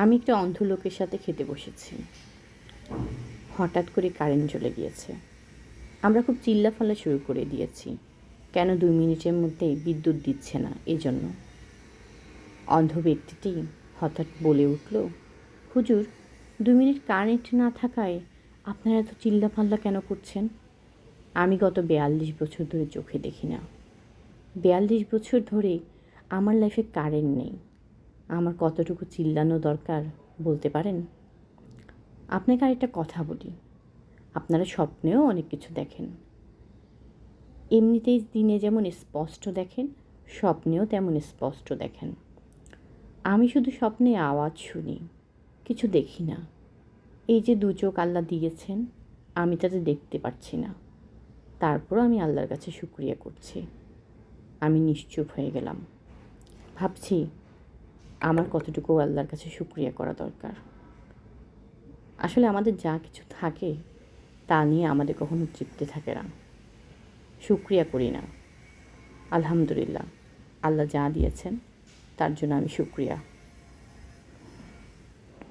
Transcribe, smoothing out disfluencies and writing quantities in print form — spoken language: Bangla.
আমি একটা অন্ধ লোকের সাথে খেতে বসেছি। হঠাৎ করে কারেন্ট চলে গিয়েছে। আমরা খুব চিল্লাফাল্লা শুরু করে দিয়েছি, কেন 2 মিনিটের মধ্যে বিদ্যুৎ দিচ্ছে না এজন্য। অন্ধ ব্যক্তিটি হঠাৎ বলে উঠল, হুজুর 2 মিনিট কারেন্ট না থাকায় আপনারা এত চিল্লাফাল্লা কেন করছেন? আমি গত 42 বছর ধরে চোখে দেখি না। 42 বছর ধরে আমার লাইফে কারেন্ট নেই। আমার কতটুকু চিল্লানো দরকার বলতে পারেন? আপনাকে আরেকটা কথা বলি, আপনারা স্বপ্নেও অনেক কিছু দেখেন। এমনিতেই দিনে যেমন স্পষ্ট দেখেন, স্বপ্নেও তেমন স্পষ্ট দেখেন। আমি শুধু স্বপ্নে আওয়াজ শুনি, কিছু দেখি না। এই যে 2 চোখ আল্লাহ দিয়েছেন, আমি তাতে দেখতে পারছি না। তারপরও আমি আল্লাহর কাছে শুকরিয়া করছি। আমি নিশ্চুপ হয়ে গেলাম। ভাবছি আমার কতটুকু আল্লাহর কাছে শুকরিয়া করা দরকার। আসলে আমাদের যা কিছু থাকে তা নিয়ে আমাদের কখনো তৃপ্তি থাকে না, শুকরিয়া করি না। আলহামদুলিল্লাহ, আল্লাহ যা দিয়েছেন তার জন্য আমি শুকরিয়া।